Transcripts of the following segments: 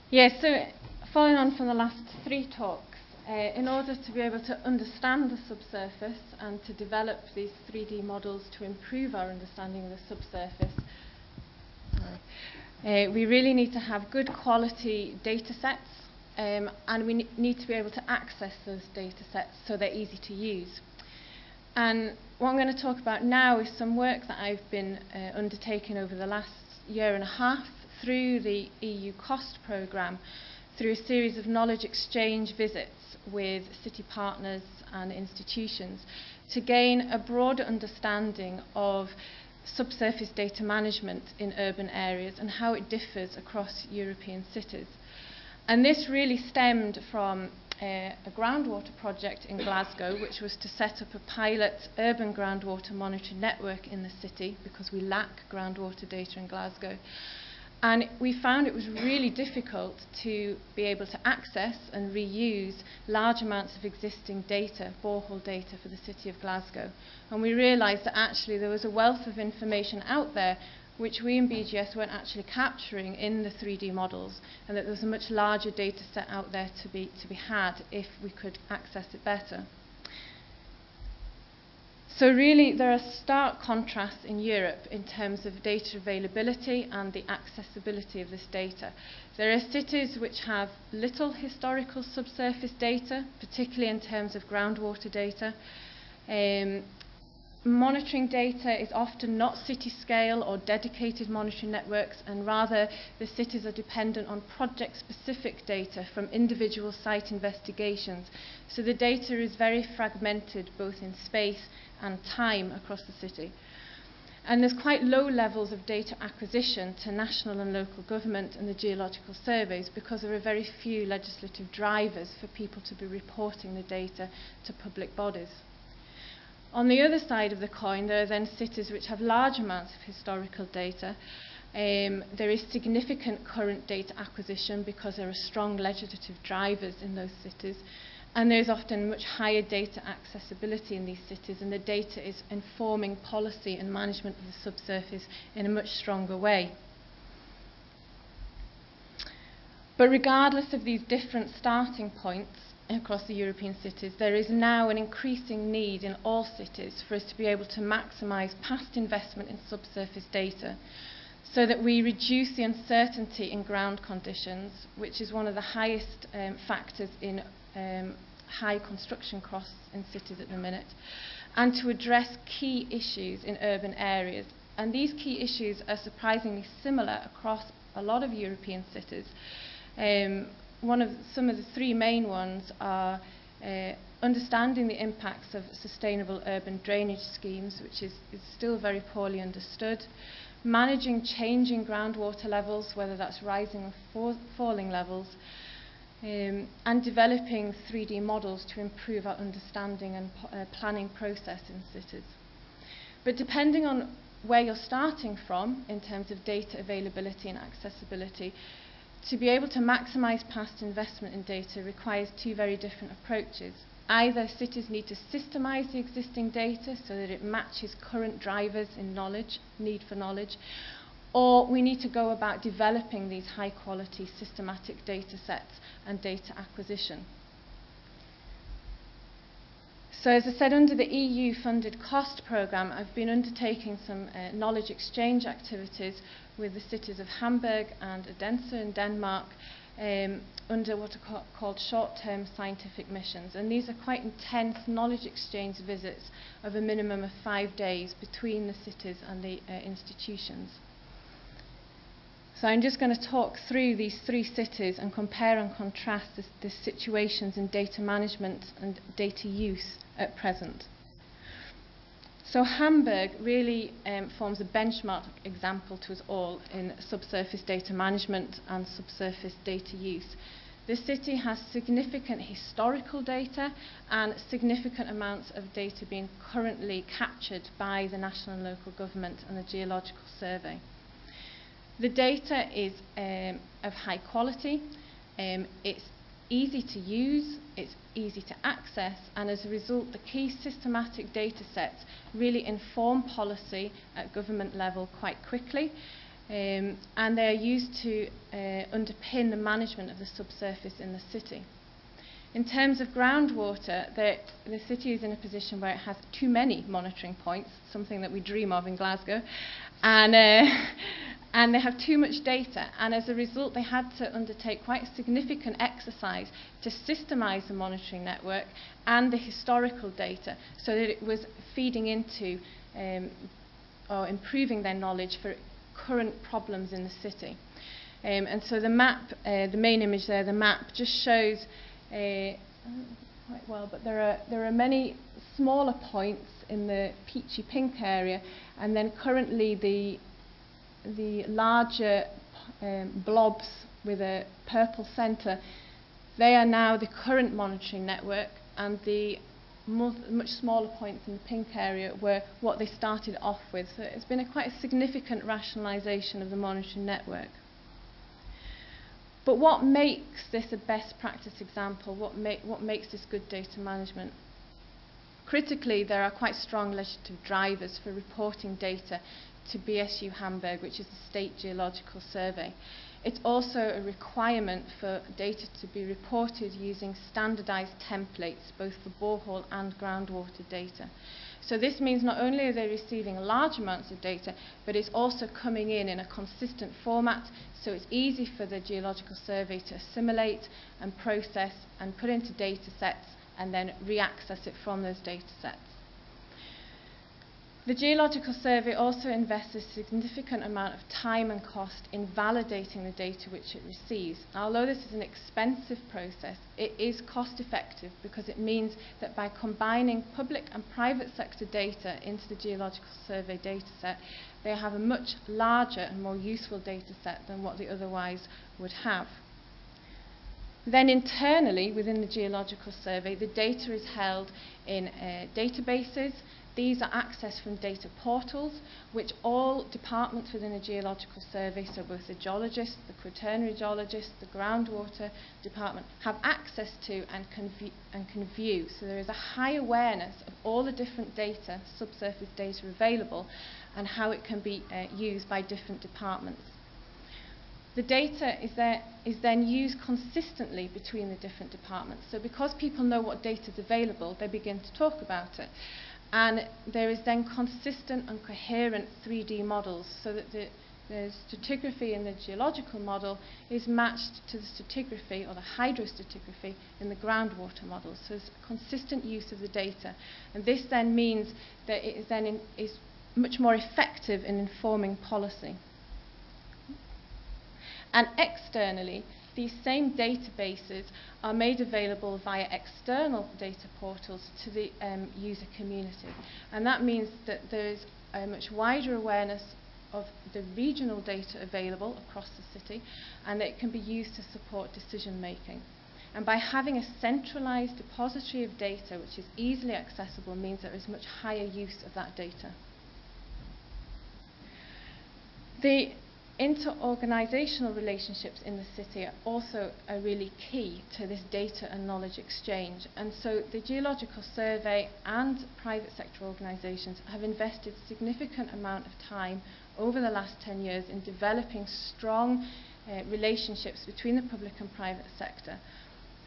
Yes, so following on from the last three talks, in order to be able to understand the subsurface and to develop these 3D models to improve our understanding of the subsurface, we really need to have good quality data sets, and we need to be able to access those data sets so they're easy to use. And what I'm going to talk about now is some work that I've been undertaking over the last year and a half through the EU CUSP programme, through a series of knowledge exchange visits with city partners and institutions to gain a broader understanding of subsurface data management in urban areas and how it differs across European cities. And this really stemmed from a groundwater project in Glasgow, which was to set up a pilot urban groundwater monitoring network in the city because we lack groundwater data in Glasgow. And we found it was really difficult to be able to access and reuse large amounts of existing data, borehole data for the city of Glasgow. And we realised that actually there was a wealth of information out there which we in BGS weren't actually capturing in the 3D models, and that there was a much larger data set out there to be had if we could access it better. So really there are stark contrasts in Europe in terms of data availability and the accessibility of this data. There are cities which have little historical subsurface data, particularly in terms of groundwater data. Monitoring data is often not city scale or dedicated monitoring networks, and rather the cities are dependent on project specific data from individual site investigations. So the data is very fragmented both in space and time across the city. And there's quite low levels of data acquisition to national and local government and the geological surveys because there are very few legislative drivers for people to be reporting the data to public bodies. On the other side of the coin, there are then cities which have large amounts of historical data. There is significant current data acquisition because there are strong legislative drivers in those cities. And there's often much higher data accessibility in these cities, and the data is informing policy and management of the subsurface in a much stronger way. But regardless of these different starting points across the European cities, there is now an increasing need in all cities for us to be able to maximise past investment in subsurface data so that we reduce the uncertainty in ground conditions, which is one of the highest factors in high construction costs in cities at the minute, and to address key issues in urban areas. And these key issues are surprisingly similar across a lot of European cities. Some of the three main ones are understanding the impacts of sustainable urban drainage schemes, which is still very poorly understood, managing changing groundwater levels, whether that's rising or falling levels, and developing 3D models to improve our understanding and planning process in cities. But depending on where you're starting from in terms of data availability and accessibility, to be able to maximise past investment in data requires two very different approaches. Either cities need to systemise the existing data so that it matches current drivers in knowledge, need for knowledge, or we need to go about developing these high quality systematic data sets and data acquisition. So as I said, under the EU funded COST programme, I've been undertaking some knowledge exchange activities with the cities of Hamburg and Odense in Denmark under what are called short-term scientific missions. And these are quite intense knowledge exchange visits of a minimum of 5 days between the cities and the institutions. So I'm just going to talk through these three cities and compare and contrast the situations in data management and data use at present. So Hamburg really forms a benchmark example to us all in subsurface data management and subsurface data use. The city has significant historical data and significant amounts of data being currently captured by the national and local government and the Geological Survey. The data is of high quality, it's easy to use, it's easy to access, and as a result the key systematic data sets really inform policy at government level quite quickly, and they are used to underpin the management of the subsurface in the city. In terms of groundwater, the city is in a position where it has too many monitoring points, something that we dream of in Glasgow, and they have too much data, and as a result they had to undertake quite a significant exercise to systemize the monitoring network and the historical data so that it was feeding into or improving their knowledge for current problems in the city. And so the map, the main image there, the map just shows quite well, but there are many smaller points in the peachy pink area, and then currently the larger blobs with a purple centre, they are now the current monitoring network, and the much smaller points in the pink area were what they started off with. So it's been quite a significant rationalisation of the monitoring network. But what makes this a best practice example? What makes this good data management? Critically, there are quite strong legislative drivers for reporting data to BSU Hamburg, which is the State Geological Survey. It's also a requirement for data to be reported using standardised templates, both for borehole and groundwater data. So this means not only are they receiving large amounts of data, but it's also coming in a consistent format, so it's easy for the Geological Survey to assimilate and process and put into data sets and then re-access it from those data sets. The Geological Survey also invests a significant amount of time and cost in validating the data which it receives. Now, although this is an expensive process, it is cost effective because it means that by combining public and private sector data into the Geological Survey dataset, they have a much larger and more useful dataset than what they otherwise would have. Then internally within the Geological Survey, the data is held in databases. These are accessed from data portals, which all departments within the Geological Survey, so both the geologist, the quaternary geologist, the groundwater department, have access to and can view. So there is a high awareness of all the different data, subsurface data available, and how it can be used by different departments. The data is then used consistently between the different departments. So because people know what data is available, they begin to talk about it. And there is then consistent and coherent 3D models, so that the stratigraphy in the geological model is matched to the stratigraphy or the hydrostratigraphy in the groundwater model. So there's consistent use of the data. And this then means that it is much more effective in informing policy. And externally, these same databases are made available via external data portals to the user community. And that means that there is a much wider awareness of the regional data available across the city, and that it can be used to support decision making. And by having a centralised depository of data which is easily accessible means there is much higher use of that data. The inter-organisational relationships in the city are also really key to this data and knowledge exchange, and so the Geological Survey and private sector organisations have invested a significant amount of time over the last 10 years in developing strong relationships between the public and private sector.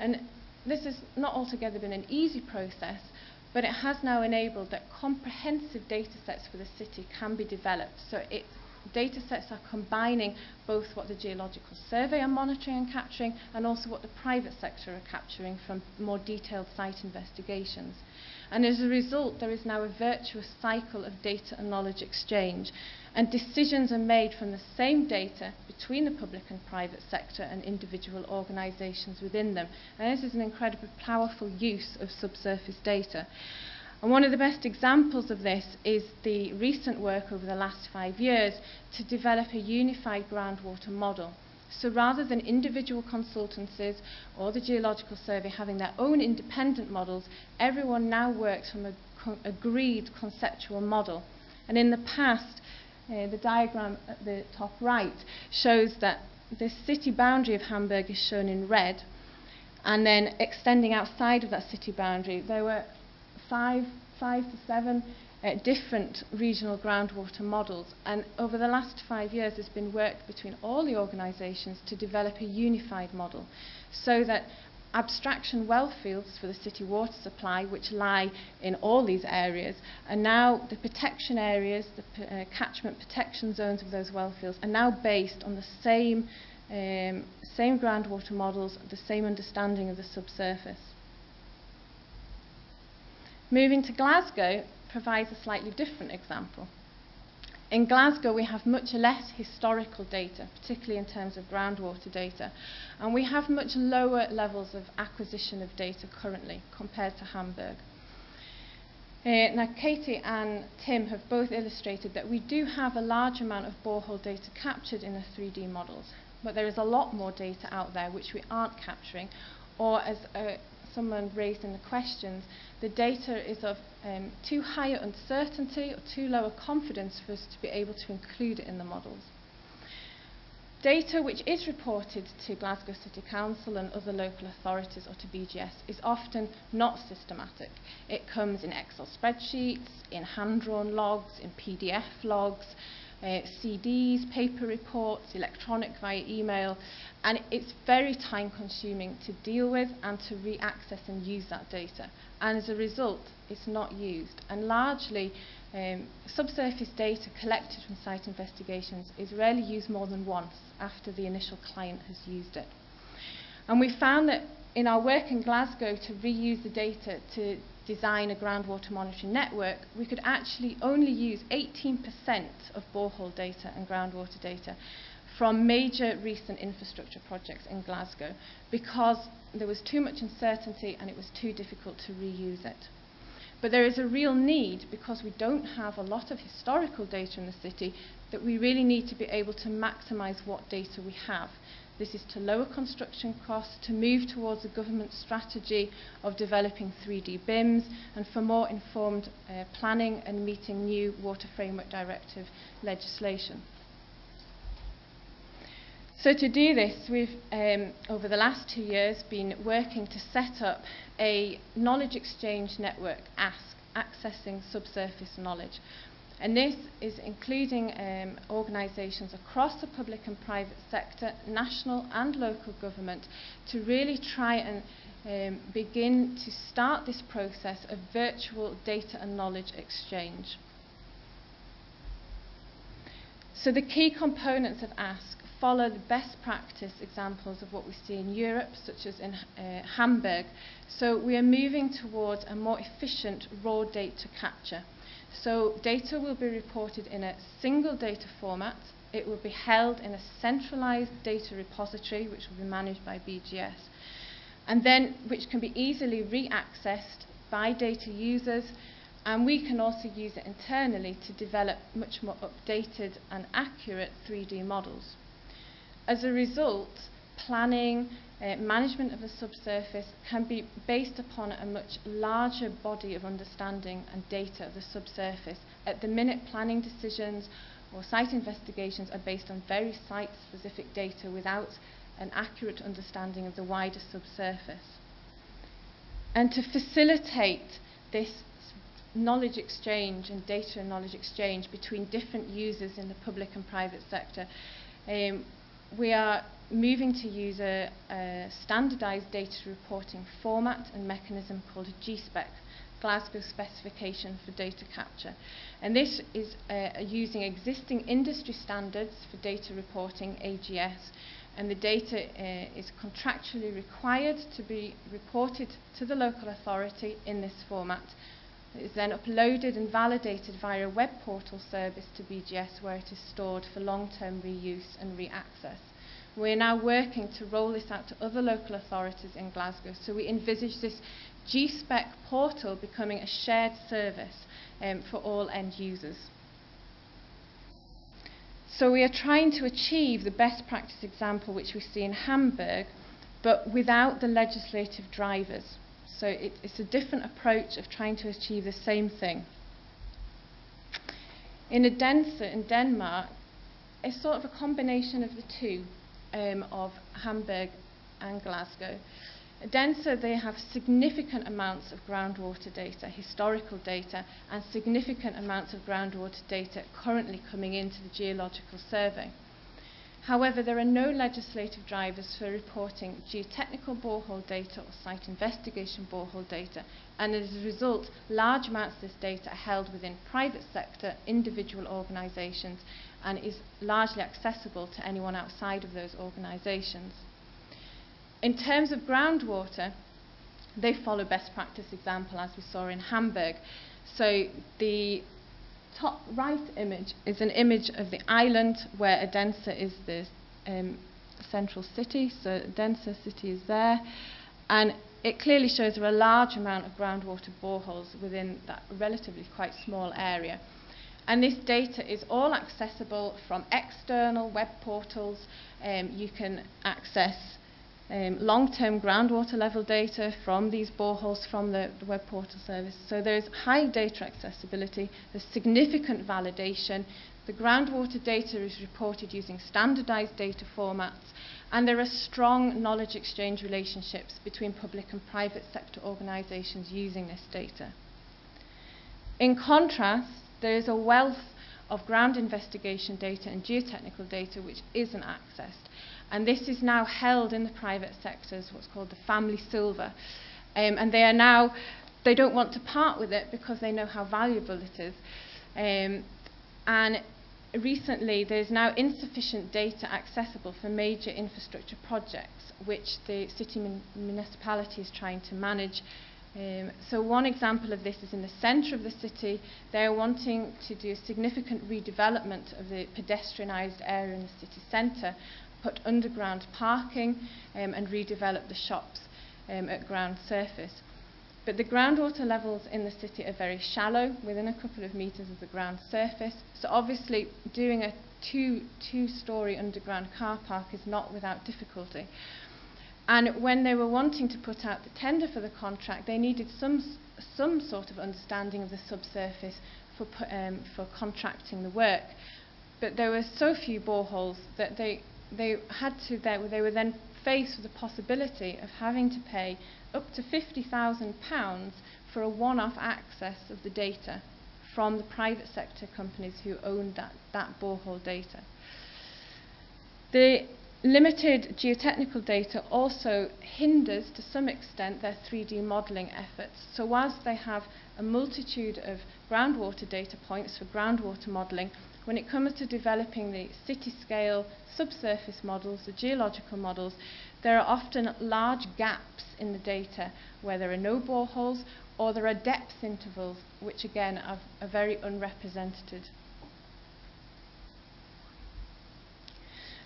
And this has not altogether been an easy process, but it has now enabled that comprehensive data sets for the city can be developed. So data sets are combining both what the Geological Survey are monitoring and capturing, and also what the private sector are capturing from more detailed site investigations. And as a result, there is now a virtuous cycle of data and knowledge exchange, and decisions are made from the same data between the public and private sector and individual organisations within them. And this is an incredibly powerful use of subsurface data. And one of the best examples of this is the recent work over the last 5 years to develop a unified groundwater model. So rather than individual consultancies or the Geological Survey having their own independent models, everyone now works from an agreed conceptual model. And in the past, the diagram at the top right shows that the city boundary of Hamburg is shown in red, and then extending outside of that city boundary there were five to seven different regional groundwater models. And over the last 5 years, there's been work between all the organisations to develop a unified model so that abstraction well fields for the city water supply, which lie in all these areas, and now the protection areas, the catchment protection zones of those well fields, are now based on the same groundwater models, the same understanding of the subsurface. Moving to Glasgow provides a slightly different example. In Glasgow, we have much less historical data, particularly in terms of groundwater data, and we have much lower levels of acquisition of data currently compared to Hamburg. Now, Katie and Tim have both illustrated that we do have a large amount of borehole data captured in the 3D models, but there is a lot more data out there which we aren't capturing, or as someone raised in the questions, the data is of too high uncertainty or too low a confidence for us to be able to include it in the models. Data which is reported to Glasgow City Council and other local authorities or to BGS is often not systematic. It comes in Excel spreadsheets, in hand-drawn logs, in PDF logs, CDs, paper reports, electronic via email, and it's very time consuming to deal with and to re-access and use that data, and as a result it's not used, and largely subsurface data collected from site investigations is rarely used more than once after the initial client has used it. And we found that in our work in Glasgow to reuse the data to design a groundwater monitoring network, we could actually only use 18% of borehole data and groundwater data from major recent infrastructure projects in Glasgow because there was too much uncertainty and it was too difficult to reuse it. But there is a real need, because we don't have a lot of historical data in the city, that we really need to be able to maximise what data we have. This is to lower construction costs, to move towards a government strategy of developing 3D BIMs, and for more informed planning and meeting new Water Framework Directive legislation. So to do this, we've, over the last 2 years, been working to set up a knowledge exchange network, accessing subsurface knowledge. And this is including organisations across the public and private sector, national and local government, to really try and begin to start this process of virtual data and knowledge exchange. So the key components of ASK follow the best practice examples of what we see in Europe, such as in Hamburg. So we are moving towards a more efficient raw data capture. So data will be reported in a single data format. It will be held in a centralised data repository, which will be managed by BGS, and then which can be easily re-accessed by data users, and we can also use it internally to develop much more updated and accurate 3D models. As a result, planning, management of the subsurface can be based upon a much larger body of understanding and data of the subsurface. At the minute, planning decisions or site investigations are based on very site-specific data without an accurate understanding of the wider subsurface. And to facilitate this knowledge exchange and data and knowledge exchange between different users in the public and private sector, we are moving to use a standardised data reporting format and mechanism called a GSpec, Glasgow Specification for Data Capture. And this is using existing industry standards for data reporting, AGS, and the data is contractually required to be reported to the local authority in this format. It is then uploaded and validated via a web portal service to BGS, where it is stored for long-term reuse and re-access. We're now working to roll this out to other local authorities in Glasgow, so we envisage this GSpec portal becoming a shared service for all end users. So we are trying to achieve the best practice example which we see in Hamburg, but without the legislative drivers. So it's a different approach of trying to achieve the same thing. In Odense in Denmark, it's sort of a combination of the two, of Hamburg and Glasgow. Densa, they have significant amounts of groundwater data, historical data, and significant amounts of groundwater data currently coming into the Geological Survey. However, there are no legislative drivers for reporting geotechnical borehole data or site investigation borehole data, and as a result, large amounts of this data are held within private sector, individual organisations, and is largely accessible to anyone outside of those organisations. In terms of groundwater, they follow best practice example as we saw in Hamburg. So the top right image is an image of the island where Odense is the central city. So Odense city is there, and it clearly shows there are a large amount of groundwater boreholes within that relatively quite small area. And this data is all accessible from external web portals. You can access long-term groundwater level data from these boreholes from the web portal service. So there's high data accessibility, there's significant validation, the groundwater data is reported using standardized data formats, and there are strong knowledge exchange relationships between public and private sector organisations using this data. In contrast, there is a wealth of ground investigation data and geotechnical data which isn't accessed. And this is now held in the private sector as what's called the family silver. And they don't want to part with it because they know how valuable it is. And recently, there's now insufficient data accessible for major infrastructure projects, which the city municipality is trying to manage. So one example of this is in the centre of the city. They're wanting to do a significant redevelopment of the pedestrianised area in the city centre, put underground parking and redevelop the shops at ground surface. But the groundwater levels in the city are very shallow, within a couple of metres of the ground surface. So obviously doing a two-storey underground car park is not without difficulty. And when they were wanting to put out the tender for the contract, they needed some sort of understanding of the subsurface for contracting the work. But there were so few boreholes that they were then faced with the possibility of having to pay up to £50,000 for a one-off access of the data from the private sector companies who owned that borehole data. The limited geotechnical data also hinders to some extent their 3D modelling efforts. So whilst they have a multitude of groundwater data points for groundwater modelling, when it comes to developing the city-scale subsurface models, the geological models, there are often large gaps in the data where there are no boreholes or there are depth intervals which again are very unrepresented.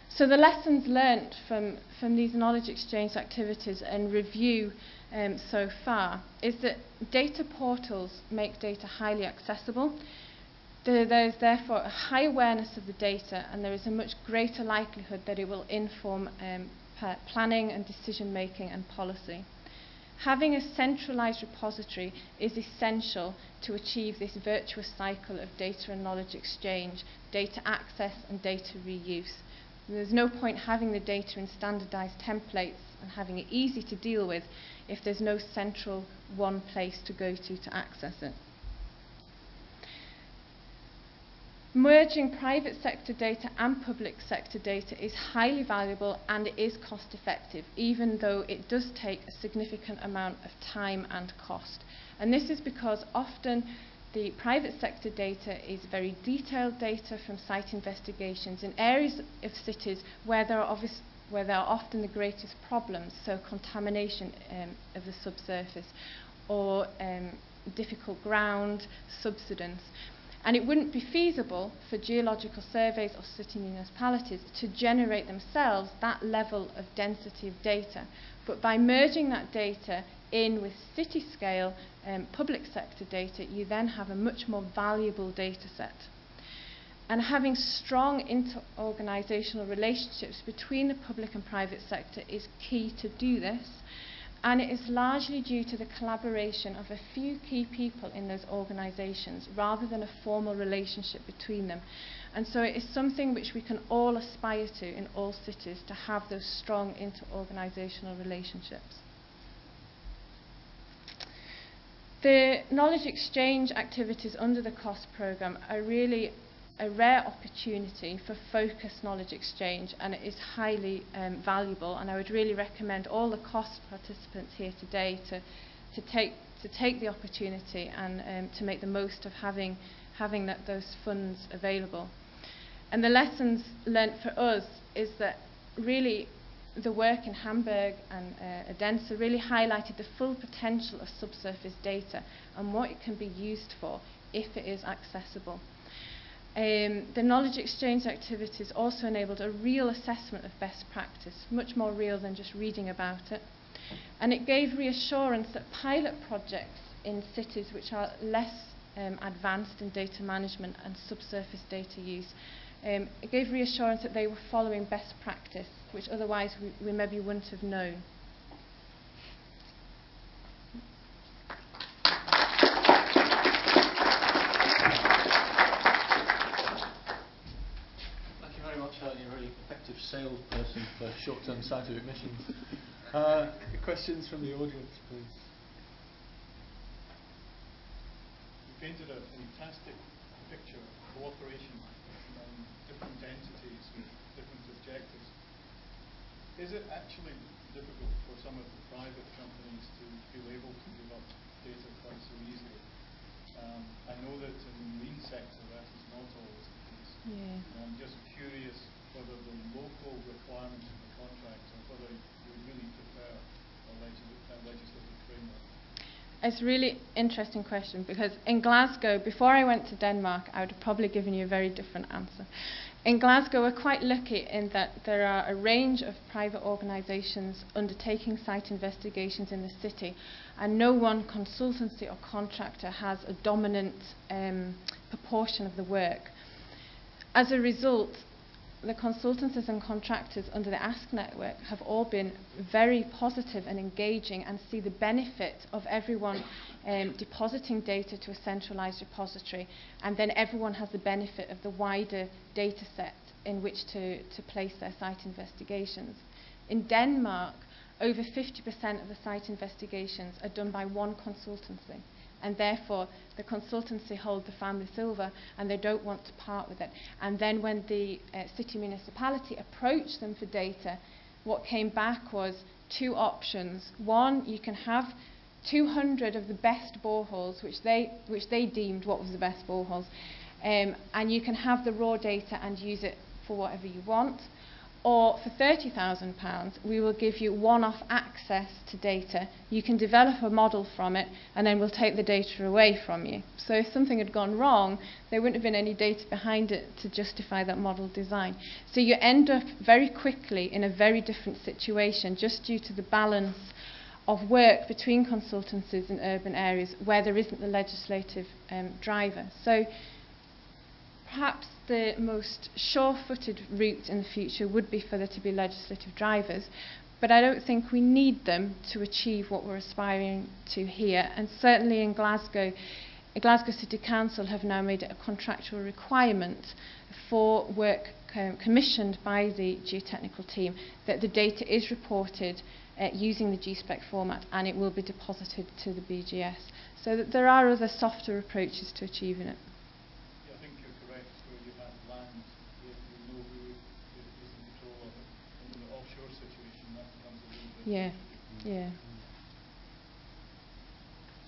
So the lessons learnt from these knowledge exchange activities and review so far is that data portals make data highly accessible. There is therefore a high awareness of the data, and there is a much greater likelihood that it will inform planning and decision making and policy. Having a centralised repository is essential to achieve this virtuous cycle of data and knowledge exchange, data access and data reuse. There's no point having the data in standardised templates and having it easy to deal with if there's no central one place to go to access it. Merging private sector data and public sector data is highly valuable and it is cost effective, even though it does take a significant amount of time and cost. And this is because often the private sector data is very detailed data from site investigations in areas of cities where there are often the greatest problems, so contamination of the subsurface or difficult ground, subsidence. And it wouldn't be feasible for geological surveys or city municipalities to generate themselves that level of density of data. But by merging that data in with city scale public sector data, you then have a much more valuable data set. And having strong inter-organisational relationships between the public and private sector is key to do this. And it is largely due to the collaboration of a few key people in those organisations rather than a formal relationship between them. And so it is something which we can all aspire to in all cities, to have those strong inter-organisational relationships. The knowledge exchange activities under the CUSP programme are really a rare opportunity for focused knowledge exchange, and it is highly valuable, and I would really recommend all the CUSP participants here today to take the opportunity and to make the most of having those funds available. And the lessons learnt for us is that really the work in Hamburg and Odense really highlighted the full potential of subsurface data and what it can be used for if it is accessible. The knowledge exchange activities also enabled a real assessment of best practice, much more real than just reading about it. And it gave reassurance that pilot projects in cities which are less advanced in data management and subsurface data use, it gave reassurance that they were following best practice, which otherwise we maybe wouldn't have known. Thank you very much, Helen. You're a very effective salesperson for short-term scientific missions. Questions from the audience, please. You painted a fantastic picture of cooperation among different entities with different objectives. Is it actually difficult for some of the private companies to feel able to give up data quite so easily? I know that in the marine sector that is not always the case. Yeah. I'm just curious whether the local requirements of the contract or whether you would really prefer a legislative framework. It's a really interesting question, because in Glasgow, before I went to Denmark, I would have probably given you a very different answer. In Glasgow, we're quite lucky in that there are a range of private organisations undertaking site investigations in the city, and no one consultancy or contractor has a dominant proportion of the work. As a result, the consultancies and contractors under the Ask network have all been very positive and engaging, and see the benefit of everyone depositing data to a centralised repository, and then everyone has the benefit of the wider data set in which to place their site investigations. In Denmark, over 50% of the site investigations are done by one consultancy, and therefore the consultancy hold the family silver and they don't want to part with it. And then when the city municipality approached them for data, what came back was two options. One, you can have 200 of the best boreholes, which they deemed what was the best boreholes, and you can have the raw data and use it for whatever you want. Or for £30,000, we will give you one-off access to data. You can develop a model from it, and then we'll take the data away from you. So if something had gone wrong, there wouldn't have been any data behind it to justify that model design. So you end up very quickly in a very different situation, just due to the balance of work between consultancies in urban areas where there isn't the legislative driver. So perhaps the most sure-footed route in the future would be for there to be legislative drivers, but I don't think we need them to achieve what we're aspiring to here. And certainly in Glasgow City Council have now made it a contractual requirement for work commissioned by the geotechnical team that the data is reported using the GSpec format, and it will be deposited to the BGS. So that there are other softer approaches to achieving it. I think you're correct. Where you have land, you know who is in control of it. And in the offshore situation, that becomes a little bit Yeah.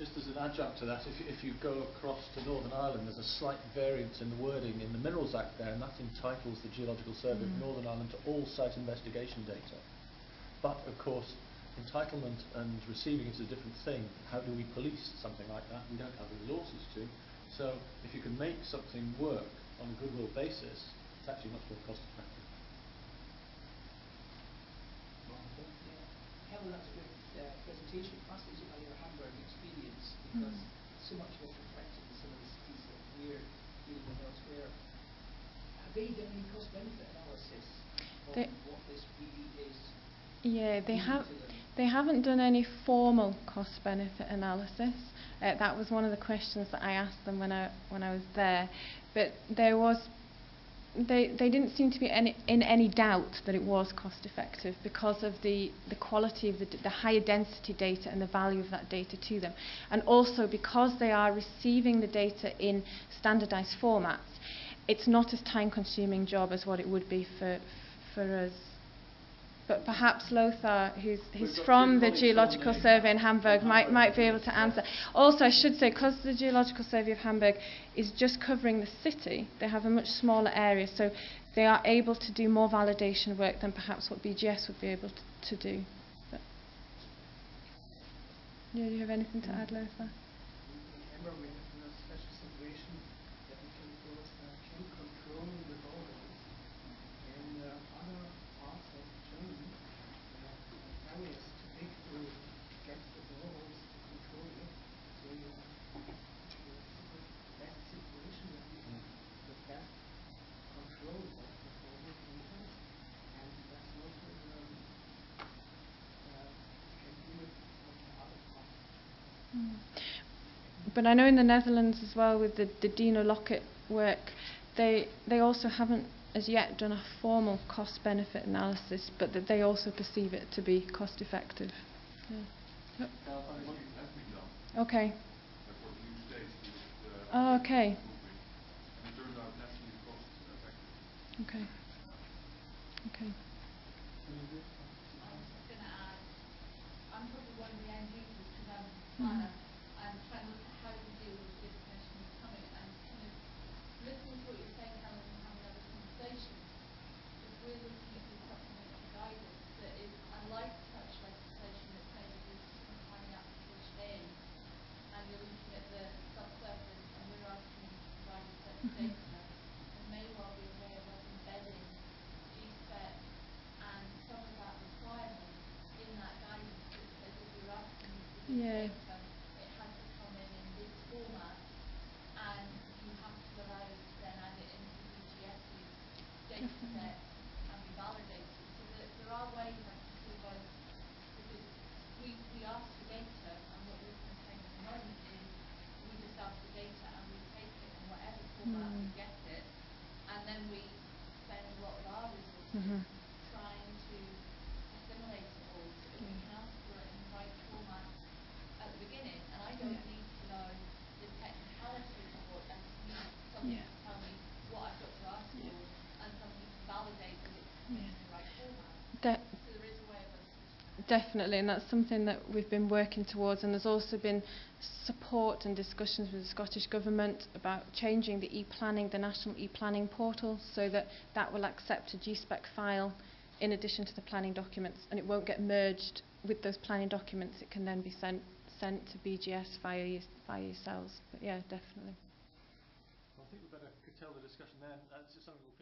Just as an adjunct to that, if you go across to Northern Ireland, there's a slight variance in the wording in the Minerals Act there, and that entitles the Geological Survey of Northern Ireland to all site investigation data. But of course, entitlement and receiving is a different thing. How do we police something like that? We don't have the resources to. So if you can make something work on a goodwill basis, it's actually much more cost effective. Helen, that's a great presentation. Fascinating by your Hamburg experience, because so much of it reflected in some of the cities that we're dealing with elsewhere. Have they done any cost-benefit analysis on what this really is? Yeah, they haven't done any formal cost-benefit analysis. That was one of the questions that I asked them when I was there. But there was they didn't seem to be in any doubt that it was cost effective because of the quality of the higher density data and the value of that data to them. And also because they are receiving the data in standardized formats, it's not as time consuming job as what it would be for us. But perhaps Lothar, who's from the Geological Survey in Hamburg, might be able to answer. Also, I should say, because the Geological Survey of Hamburg is just covering the city, they have a much smaller area, so they are able to do more validation work than perhaps what BGS would be able to do. But yeah, do you have anything to add, Lothar? Remember, we have a special situation that we can control the boreholes. In other parts of Germany, there are areas too big to get the boreholes to control it. So you have the best situation that we have the best control of the borehole data, and that's not you can do it in other parts. But I know in the Netherlands as well, with the Dino Lockett work, they also haven't as yet done a formal cost-benefit analysis, but that they also perceive it to be cost-effective. Yeah. Yep. Has been done. Okay. For the new stage with Oh, okay. moving, and it turned out definitely cost-effective. Okay. Okay. I was just going to add, I'm probably one of the end users because I'm a planner and trying to look at how we deal with the information that's coming, and kind of listening to what you're saying, Helen, and having other conversations. If we're looking at the supplementary guidance that is unlike such legislation that says if you're putting a planning application in and you're looking at the subsurface and we're asking you to provide a set of data, there may well be a way of us embedding GSpec and some of that requirement in that guidance that says if you're asking me for this data, it has to come in this format, and you have to allow us to then add it into BGS's data set and be validated. So that there are ways I can see of us, because we ask for data, and what you're kind of saying at the moment is we just ask for data and we take it in whatever format we get it, and then we spend a lot of our resources trying to assimilate it all. So if we can ask for it in the right format at the beginning, and I don't need to know the technicalities of what I just need somebody to tell me what I've got to ask for, and somebody to validate that it's coming in the right format. So there is a way of us switching that. Definitely, and that's something that we've been working towards, and there's also been support and discussions with the Scottish Government about changing the e-planning, the national e-planning portal, so that that will accept a GSpec file in addition to the planning documents, and it won't get merged with those planning documents. It can then be sent to BGS via yourselves. But yeah, definitely. Well, I think we better curtail the discussion then. It's something we'll